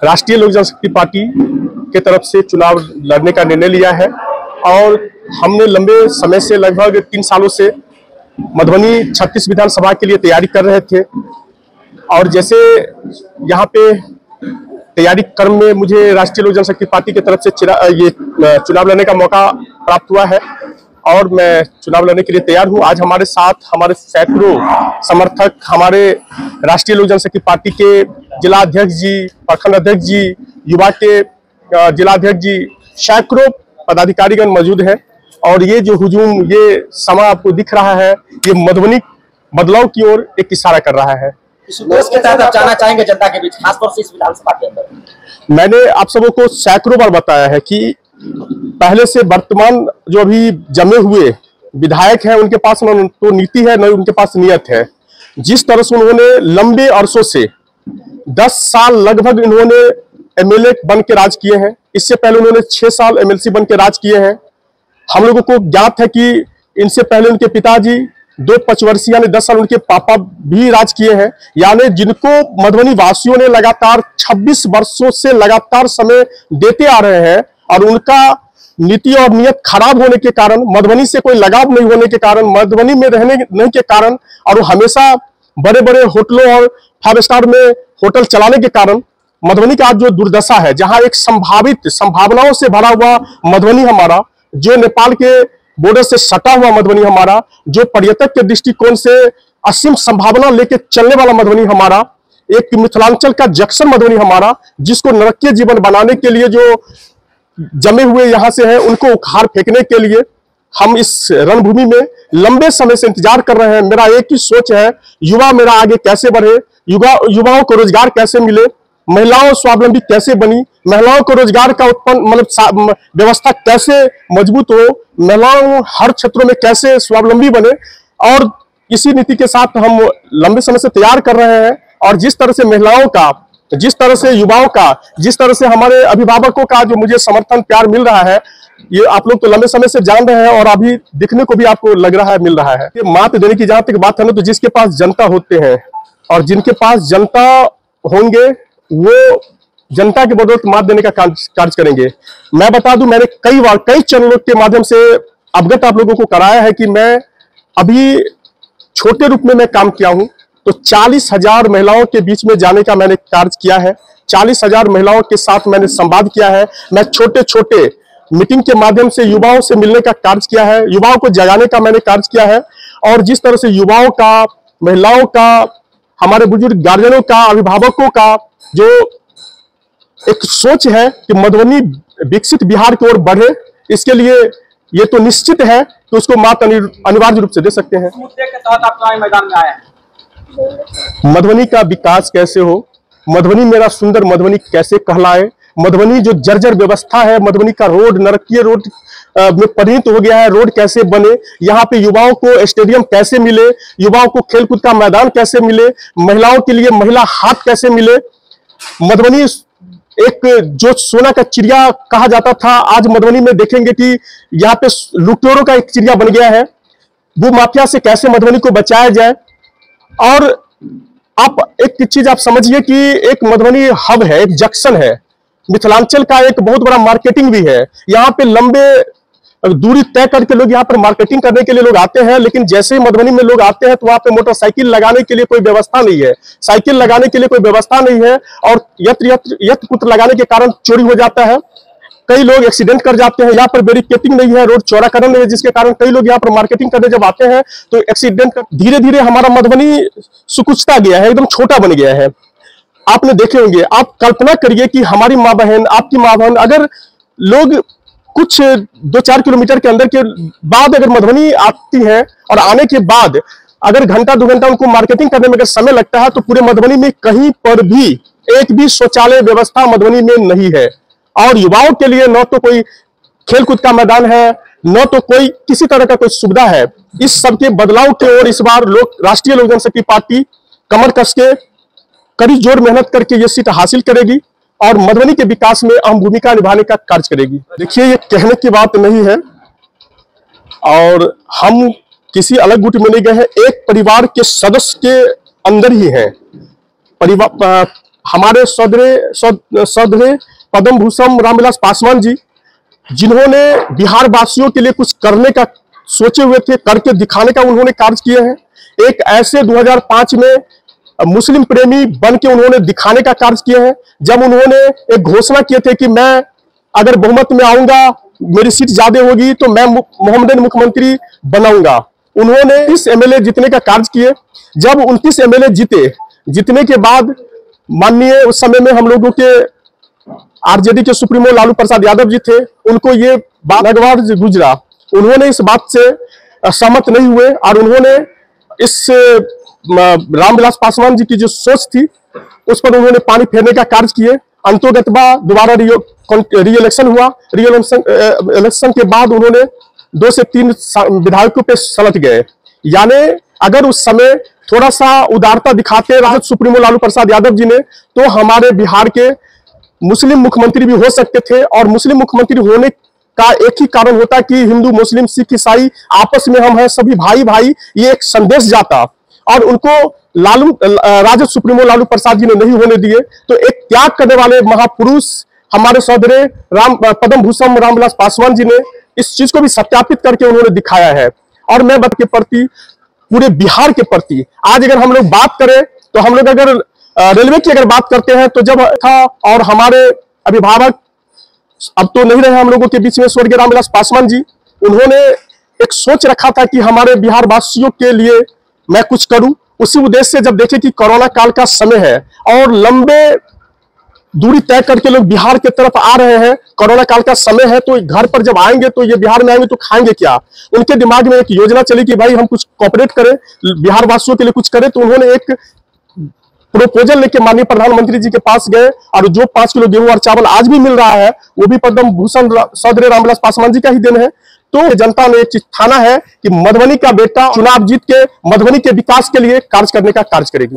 राष्ट्रीय लोक जनशक्ति पार्टी के तरफ से चुनाव लड़ने का निर्णय लिया है और हमने लंबे समय से लगभग 3 सालों से मधुबनी 36 विधानसभा के लिए तैयारी कर रहे थे और जैसे यहाँ पे तैयारी क्रम में मुझे राष्ट्रीय लोक जनशक्ति पार्टी की तरफ से ये चुनाव लड़ने का मौका प्राप्त हुआ है और मैं चुनाव लड़ने के लिए तैयार हूँ। आज हमारे साथ हमारे सैकड़ों समर्थक, हमारे राष्ट्रीय लोक जनशक्ति पार्टी के जिला अध्यक्ष जी, प्रखंड अध्यक्ष जी, युवा के जिला अध्यक्ष जी, सैकड़ों पदाधिकारीगण मौजूद हैं और ये जो हुजूम, ये समा आपको दिख रहा है, ये मधुबनी बदलाव की ओर एक इशारा कर रहा है। इसके तहत आप जाना चाहेंगे जनता के बीच, खासतौर से इस विधानसभा के अंदर? मैंने आप सबों को सैकड़ों बार बताया है कि पहले से वर्तमान जो अभी जमे हुए विधायक हैं, उनके पास न तो नीति है, न उनके पास नियत है। जिस तरह से उन्होंने लंबे अरसों से 10 साल लगभग इन्होंने एमएलए बन के राज किए हैं। इससे पहले उन्होंने 6 साल एमएलसी बन के राज किए हैं। हम लोगों को ज्ञात है कि इनसे पहले उनके पिताजी 2 पंचवर्षीय यानी 10 साल उनके पापा भी राज किए हैं। यानी जिनको मधुबनी वासियों ने लगातार 26 वर्षों से लगातार समय देते आ रहे हैं और उनका नीति और नियत खराब होने के कारण, मधुबनी से कोई लगाव नहीं होने के कारण, मधुबनी में रहने नहीं के कारण और वो हमेशा बड़े बड़े होटलों और 5 स्टार में होटल चलाने के कारण मधुबनी का आज जो दुर्दशा है, जहां एक संभावित संभावनाओं से भरा हुआ मधुबनी हमारा, जो नेपाल के बॉर्डर से सटा हुआ मधुबनी हमारा, जो पर्यटक के दृष्टिकोण से असीम संभावना लेके चलने वाला मधुबनी हमारा, एक मिथिलांचल का जंक्शन मधुबनी हमारा, जिसको नरकीय जीवन बनाने के लिए जो जमे हुए यहां से हैं, उनको उखाड़ फेंकने के लिए हम इस रणभूमि में लंबे समय से इंतजार कर रहे हैं। मेरा एक ही सोच है, युवा मेरा आगे कैसे बढ़े, युवाओं को रोजगार कैसे मिले, महिलाओं स्वावलंबी कैसे बनी, महिलाओं को रोजगार का उत्पन्न व्यवस्था कैसे मजबूत हो, महिलाओं हर क्षेत्रों में कैसे स्वावलंबी बने। और इसी नीति के साथ हम लंबे समय से तैयार कर रहे हैं और जिस तरह से महिलाओं का, जिस तरह से युवाओं का, जिस तरह से हमारे अभिभावकों का जो मुझे समर्थन प्यार मिल रहा है, ये आप लोग तो लंबे समय से जान रहे हैं और अभी दिखने को भी आपको लग रहा है, मिल रहा है। ये मात देने की जहां तक बात है ना, तो जिसके पास जनता होते हैं और जिनके पास जनता होंगे वो जनता के बदौलत मात देने का कार्य करेंगे। मैं बता दूं, मैंने कई बार कई चैनलों के माध्यम से अवगत आप लोगों को कराया है कि मैं अभी छोटे रूप में मैं काम किया हूं, तो 40,000 महिलाओं के बीच में जाने का मैंने कार्य किया है। 40,000 महिलाओं के साथ मैंने संवाद किया है। मैं छोटे छोटे मीटिंग के माध्यम से युवाओं से मिलने का कार्य किया है, युवाओं को जगाने का मैंने कार्य किया है। और जिस तरह से युवाओं का, महिलाओं का, हमारे बुजुर्ग गार्जियनों का, अभिभावकों का जो एक सोच है कि मधुबनी विकसित बिहार की ओर बढ़े, इसके लिए ये तो निश्चित है कि उसको मात अनिवार्य रूप से दे सकते हैं। मुद्दे के तहत आप मैदान में आए हैं। मधुबनी का विकास कैसे हो, मधुबनी मेरा सुंदर मधुबनी कैसे कहलाए, मधुबनी जो जर्जर व्यवस्था है, मधुबनी का रोड नरकीय रोड में परिणत हो गया है, रोड कैसे बने, यहाँ पे युवाओं को स्टेडियम कैसे मिले, युवाओं को खेलकूद का मैदान कैसे मिले, महिलाओं के लिए महिला हाट कैसे मिले। मधुबनी एक जो सोना का चिड़िया कहा जाता था, आज मधुबनी में देखेंगे कि यहाँ पे लुटेरों का एक चिड़िया बन गया है। वो माफिया से कैसे मधुबनी को बचाया जाए। और आप एक चीज आप समझिए कि एक मधुबनी हब है, एक जंक्शन है, मिथिलांचल का एक बहुत बड़ा मार्केटिंग भी है। यहाँ पे लंबे दूरी तय करके लोग यहाँ पर मार्केटिंग करने के लिए लोग आते हैं, लेकिन जैसे ही मधुबनी में लोग आते हैं तो वहाँ पे मोटरसाइकिल लगाने के लिए कोई व्यवस्था नहीं है, साइकिल लगाने के लिए कोई व्यवस्था नहीं है और यत्र पुत्र लगाने के कारण चोरी हो जाता है। कई लोग एक्सीडेंट कर जाते हैं, यहाँ पर बैरिकेटिंग नहीं है, रोड चौड़ाकरण नहीं है, जिसके कारण कई लोग यहाँ पर मार्केटिंग करने जब आते हैं तो एक्सीडेंट कर। धीरे धीरे हमारा मधुबनी सुकुचता गया है, एकदम छोटा बन गया है। आपने देखे होंगे, आप कल्पना करिए कि हमारी माँ बहन, आपकी माँ बहन, अगर लोग कुछ 2-4 किलोमीटर के अंदर के बाद अगर मधुबनी आती है और आने के बाद अगर घंटा 2 घंटा उनको मार्केटिंग करने में अगर समय लगता है, तो पूरे मधुबनी में कहीं पर भी एक भी शौचालय व्यवस्था मधुबनी में नहीं है। और युवाओं के लिए न तो कोई खेलकूद का मैदान है, न तो कोई किसी तरह का कोई सुविधा है। इस सबके बदलाव की ओर इस बार राष्ट्रीय लोक जनशक्ति पार्टी कमर कस के कड़ी जोर मेहनत करके ये सीट हासिल करेगी और मधुबनी के विकास में अहम भूमिका निभाने का कार्य करेगी। देखिए, ये कहने की बात नहीं है और हम किसी अलग गुट में नहीं गए हैं, एक परिवार के सदस्य के अंदर ही हैं। हमारे सौधरे पद्म भूषण रामविलास पासवान जी, जिन्होंने बिहार वासियों के लिए कुछ करने का सोचे हुए थे, करके दिखाने का उन्होंने कार्य किए हैं। एक ऐसे 2005 में मुस्लिम प्रेमी बन के उन्होंने दिखाने का कार्य किए हैं, जब उन्होंने एक घोषणा किए थे कि मैं अगर बहुमत में आऊंगा, मेरी सीट ज्यादा होगी तो मैं मोहम्मदन मुख्यमंत्री बनाऊंगा। उन्होंने 30 एमएलए जीतने का कार्य किए। जब 29 एमएलए जीतने के बाद माननीय उस समय में हम लोगों के आरजेडी के सुप्रीमो लालू प्रसाद यादव जी थे, उनको ये बात गुजरा। उन्होंने इस बात से सहमत नहीं हुए और उन्होंने इस रामविलास पासवान जी की जो सोच थी उस पर उन्होंने पानी फेरने का कार्य किए। अंतोगतवा दोबारा री इलेक्शन हुआ। इलेक्शन के बाद उन्होंने 2 से 3 विधायकों पे सलट गए। यानी अगर उस समय थोड़ा सा उदारता दिखाते राजद सुप्रीमो लालू प्रसाद यादव जी ने, तो हमारे बिहार के मुस्लिम मुख्यमंत्री भी हो सकते थे। और मुस्लिम मुख्यमंत्री होने का एक ही कारण होता कि हिंदू, मुस्लिम, सिख, ईसाई आपस में हम हैं, सभी भाई भाई, ये एक संदेश जाता। और उनको राजद सुप्रीमो लालू प्रसाद जी ने नहीं होने दिए। तो एक त्याग करने वाले महापुरुष हमारे सौधरे पद्म भूषण रामविलास पासवान जी ने इस चीज को भी सत्यापित करके उन्होंने दिखाया है। और मैं बात के प्रति, पूरे बिहार के प्रति, आज अगर हम लोग बात करें तो हम लोग अगर रेलवे की अगर बात करते हैं तो जब था और हमारे अभिभावक अब तो नहीं रहे हम लोगों के बीच में, स्वर्गीय रामविलास पासवान जी, उन्होंने एक सोच रखा था कि हमारे बिहार वासियों के लिए मैं कुछ करूं। उसी उद्देश्य से जब देखे कि कोरोना काल का समय है और लंबे दूरी तय करके लोग बिहार की तरफ आ रहे हैं, कोरोना काल का समय है, तो घर पर जब आएंगे तो ये बिहार में आएंगे तो खाएंगे क्या। उनके दिमाग में एक योजना चली कि भाई हम कुछ कोऑपरेट करें, बिहार वासियों के लिए कुछ करें। तो उन्होंने एक प्रोपोजल लेके माननीय प्रधानमंत्री जी के पास गए और जो 5 किलो गेहूं और चावल आज भी मिल रहा है वो भी पद्म भूषण सौधरे रामविलास पासवान जी का ही देन है। तो जनता ने एक चीज ठाना है कि मधुबनी का बेटा चुनाव जीत के मधुबनी के विकास के लिए कार्य करने का कार्य करेगी।